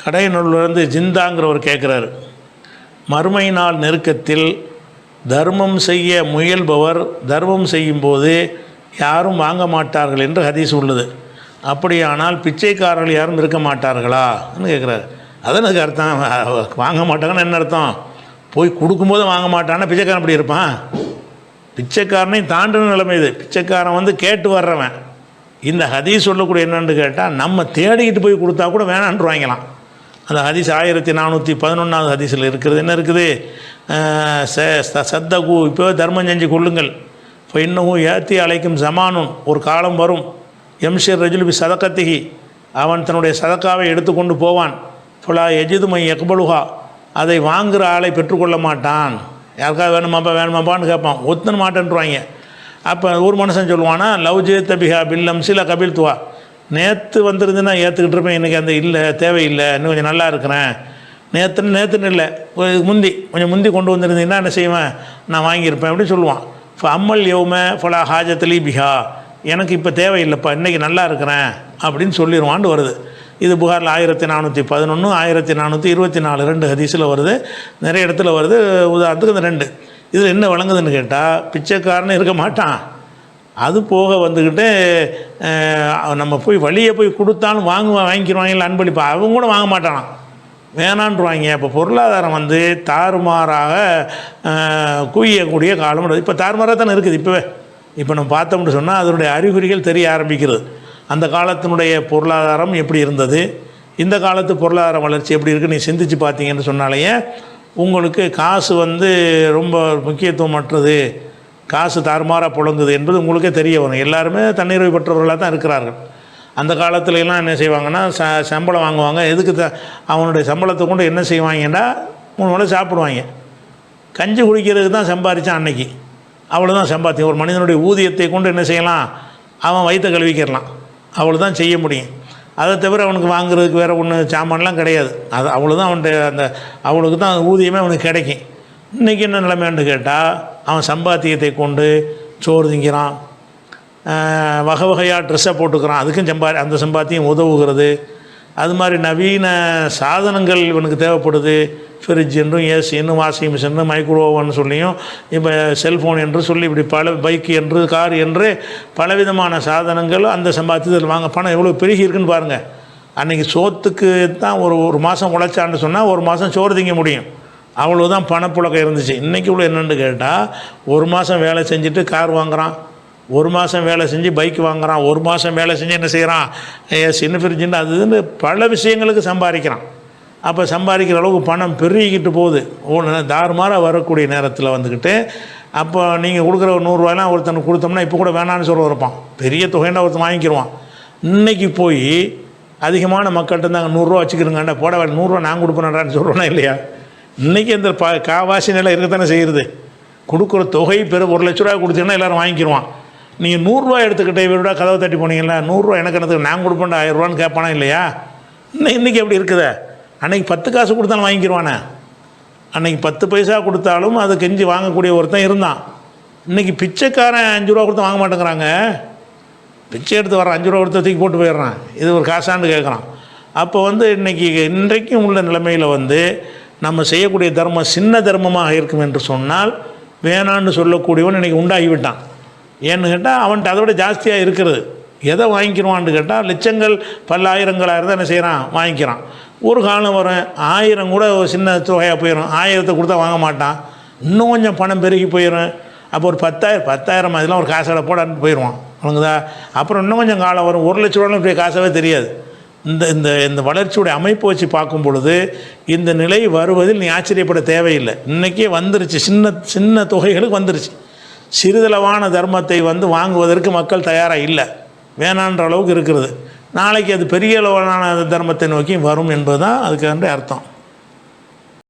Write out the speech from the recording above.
கடையனூர்லேருந்து ஜிந்தாங்கிறவர் கேட்குறாரு, மறுமை நாள் நெருக்கத்தில் தர்மம் செய்ய முயல்பவர் தர்மம் செய்யும்போது யாரும் வாங்க மாட்டார்கள் என்று ஹதீஸ் உள்ளது. அப்படியானால் பிச்சைக்காரர்கள் யாரும் இருக்க மாட்டார்களான்னு கேட்குறாரு. அதான் அதுக்கு அர்த்தம். வாங்க மாட்டாங்கன்னு என்ன அர்த்தம்? போய் கொடுக்கும்போது வாங்க மாட்டான்னா பிச்சைக்காரன் அப்படி இருப்பான்? பிச்சைக்காரனையும் தாண்டின நிலைமை இது. பிச்சைக்காரன் கேட்டு வர்றவன். இந்த ஹதீஸ் சொல்லக்கூடிய என்னென்னு கேட்டால், நம்ம தேடிக்கிட்டு போய் கொடுத்தா கூட வேணான்ட்டு வாங்கலாம். அந்த ஹதீஸ் 1411 ஹதீஸில் இருக்கிறது. என்ன இருக்குது? சத்தகு, இப்போ தர்மம் செஞ்சு கொள்ளுங்கள். இப்போ இன்னமும் ஏத்தி அழைக்கும் ஜமானும், ஒரு காலம் வரும், எம்ஷிர் ரஜுலுபி சதக்கத்திகி, அவன் தன்னுடைய சதக்காவை எடுத்துக்கொண்டு போவான். ஃபுலா எஜிதுமை எக்பலுஹா, அதை வாங்குகிற ஆளை பெற்றுக்கொள்ள மாட்டான். யாருக்காவது வேணுமாப்பான்னு கேட்பான், ஒத்துன மாட்டேன்ட்டுருவாங்க. அப்போ ஒரு மனுஷன் சொல்லுவானா, லவ் ஜேத்தபிஹா பில்லம் சில கபில் துவா, நேற்று வந்துருந்துன்னா ஏற்றுக்கிட்டு இருப்பேன், இன்றைக்கி அந்த இல்லை, தேவையில்லை, இன்னும் கொஞ்சம் நல்லா இருக்கிறேன். நேற்றுன்னு இல்லை, கொஞ்சம் முந்தி கொண்டு வந்திருந்தீங்கன்னா என்ன செய்வேன், நான் வாங்கியிருப்பேன் அப்படின்னு சொல்லுவான். இப்போ அம்மல் யௌம ஃபலா ஹாஜத்லி பிஹா, எனக்கு இப்போ தேவையில்லைப்பா, இன்றைக்கி நல்லா இருக்கிறேன் அப்படின்னு சொல்லிடுவான்னு வருது. இது புகாரில் 1411 1424 2 ஹதீஸில் வருது. நிறைய இடத்துல வருது. உதாரணத்துக்கு இந்த 2 இதில் என்ன வழங்குதுன்னு கேட்டால், பிச்சைக்காரன்னு இருக்க மாட்டான். அது போக வந்துக்கிட்டு நம்ம போய் வழியை போய் கொடுத்தாலும் வாங்கிக்கிடுவாங்க அன்பளிப்பா, அவங்க கூட வாங்க மாட்டானான், வேணான்றுவாங்க. இப்போ பொருளாதாரம் தாறுமாறாக குவியக்கூடிய காலம். இப்போ தாறுமாறாக தானே இருக்குது. இப்போ நம்ம பார்த்தோம்னு சொன்னால் அதனுடைய அறிகுறிகள் தெரிய ஆரம்பிக்கிறது. அந்த காலத்தினுடைய பொருளாதாரம் எப்படி இருந்தது, இந்த காலத்து பொருளாதார வளர்ச்சி எப்படி இருக்குது நீ சிந்திச்சு பார்த்தீங்கன்னு சொன்னாலேயே உங்களுக்கு காசு ரொம்ப முக்கியத்துவமற்றது, காசு தாறுமாறாக புழங்குது என்பது உங்களுக்கே தெரிய வரும். எல்லாருமே தன்னிறைவு பெற்றவர்களாக தான் இருக்கிறார்கள். அந்த காலத்துலலாம் என்ன செய்வாங்கன்னா, சம்பளம் வாங்குவாங்க. எதுக்கு அவனுடைய சம்பளத்தை கொண்டு என்ன செய்வாங்கன்னா 3 வேளை சாப்பிடுவாங்க. கஞ்சி குடிக்கிறதுக்கு தான் சம்பாதிச்சான் அன்னைக்கு, அவ்வளோதான் சம்பாத்தியம். ஒரு மனிதனுடைய ஊதியத்தை கொண்டு என்ன செய்யலாம், அவன் வயிற்றை கழுவிக்கிறலாம், அவ்வளோதான் செய்ய முடியும். அதை தவிர அவனுக்கு வாங்குறதுக்கு வேறு ஒன்று சாமான்லாம் கிடையாது. அது அவ்வளோதான் அவனுடைய அவனுக்கு தான் ஊதியமே அவனுக்கு கிடைக்கும். இன்றைக்கி என்ன நிலைமைன்னு கேட்டால், அவன் சம்பாத்தியத்தை கொண்டு சோறு திங்கிறான், வகை வகையாக ட்ரெஸ்ஸை போட்டுக்கிறான், அதுக்கும் அந்த சம்பாத்தியம் உதவுகிறது. அது மாதிரி நவீன சாதனங்கள் இவனுக்கு தேவைப்படுது. ஃப்ரிட்ஜ் என்றும், ஏசி என்றும், வாஷிங் மிஷின், மைக்ரோ ஓவன் சொல்லியும், இப்போ செல்ஃபோன் என்று சொல்லி இப்படி பைக் என்று, கார் என்று பலவிதமான சாதனங்கள் அந்த சம்பாத்தியத்தில் வாங்க. பணம் எவ்வளோ பெருகி இருக்குன்னு பாருங்கள். அன்றைக்கி சோத்துக்கு தான் ஒரு மாதம் உழைச்சான்னு சொன்னால் 1 மாதம் சோறு திங்க முடியும், அவ்வளோதான் பணப்புழக்கம் இருந்துச்சு. இன்றைக்கி இவ்வளோ என்னென்னு கேட்டால், 1 மாதம் வேலை செஞ்சுட்டு கார் வாங்குகிறான், 1 மாதம் வேலை செஞ்சு பைக் வாங்குகிறான், 1 மாதம் வேலை செஞ்சு என்ன செய்கிறான், சின்ன ஃப்ரிட்ஜுன்னு அதுன்னு பல விஷயங்களுக்கு சம்பாதிக்கிறான். அப்போ சம்பாதிக்கிற அளவுக்கு பணம் பெருகிக்கிட்டு போகுது. தாறுமாறாக வரக்கூடிய நேரத்தில் வந்துக்கிட்டு, அப்போ நீங்கள் கொடுக்குற ஒரு 100 ரூபாயெலாம் ஒருத்தனுக்கு கொடுத்தோம்னா இப்போ கூட வேணான்னு சொல்ல இருப்பான், பெரிய தொகைன்னா ஒருத்தன் வாங்கிக்கிடுவான். இன்றைக்கி போய் அதிகமான மக்கள்கிட்ட இருந்தாங்க 100 ரூபா வச்சுக்கிறோங்கண்டா, போட 100 ரூபா நான் கொடுப்பேன்டான்னு சொல்கிறோன்னா இல்லையா? இன்றைக்கி இந்த காவாசி நிலை இருக்கத்தானே செய்கிறது. கொடுக்குற தொகை 1 லட்ச ரூபா கொடுத்தீங்கன்னா எல்லோரும் வாங்கிக்கிடுவான். நீங்கள் 100 ரூபா எடுத்துக்கிட்டே இவரோட கதவை தட்டி போனீங்களா, 100 ரூபா எனக்கு என்னத்துக்கு, நான் கொடுப்பேன்டா 1000 ரூபான்னு கேட்பானா இல்லையா? இன்றைக்கி எப்படி இருக்குது? அன்றைக்கி 10 காசு கொடுத்தாலும் வாங்கிக்கிடுவானே. அன்றைக்கி 10 பைசா கொடுத்தாலும் அது கெஞ்சி வாங்கக்கூடிய ஒருத்தன் இருந்தான். இன்றைக்கி பிச்சைக்காரன் 5 ரூபா கொடுத்து வாங்க மாட்டேங்கிறாங்க. பிச்சை எடுத்து வரான், 5 ரூபா கொடுத்து தூக்கி போட்டு போயிடுறான், இது ஒரு காசான்னு கேட்குறான். அப்போ இன்றைக்கும் உள்ள நிலைமையில் நம்ம செய்யக்கூடிய தர்மம் சின்ன தர்மமாக இருக்கும் என்று சொன்னால் வேணான்னு சொல்லக்கூடியவன் இன்றைக்கி உண்டாகிவிட்டான். ஏன்னு கேட்டால் அவன்கிட்ட அதை விட ஜாஸ்தியாக இருக்கிறது. எதை வாங்கிக்கிறான்னு கேட்டால், லட்சங்கள் பல்லாயிரங்களாக இருந்தால் என்ன செய்கிறான், வாங்கிக்கிறான். ஒரு காலம் வரும் 1000 கூட ஒரு சின்ன தொகையாக போயிடும், 1000 கொடுத்தா வாங்க மாட்டான், இன்னும் கொஞ்சம் பணம் பெருகி போயிடும். அப்போ ஒரு 10,000 இதெல்லாம் ஒரு காசோட போடான்னு போயிடுவான், அவனுக்குதா. அப்புறம் இன்னும் கொஞ்சம் காலம் வரும், 1 லட்ச ரூபாலும் இப்படி காசாவே தெரியாது. இந்த வளர்ச்சியுடைய அமைப்பு வச்சு பார்க்கும் பொழுது இந்த நிலை வருவதில் நீ ஆச்சரியப்பட தேவையில்லை. இன்றைக்கே வந்துருச்சு, சின்ன தொகைகளுக்கு வந்துருச்சு. சிறிதளவான தர்மத்தை வாங்குவதற்கு மக்கள் தயாராக இல்லை, வேணான்ற அளவுக்கு இருக்கிறது. நாளைக்கு அது பெரிய அளவான தர்மத்தை நோக்கி வரும் என்பது தான் அதுக்கு அர்த்தம்.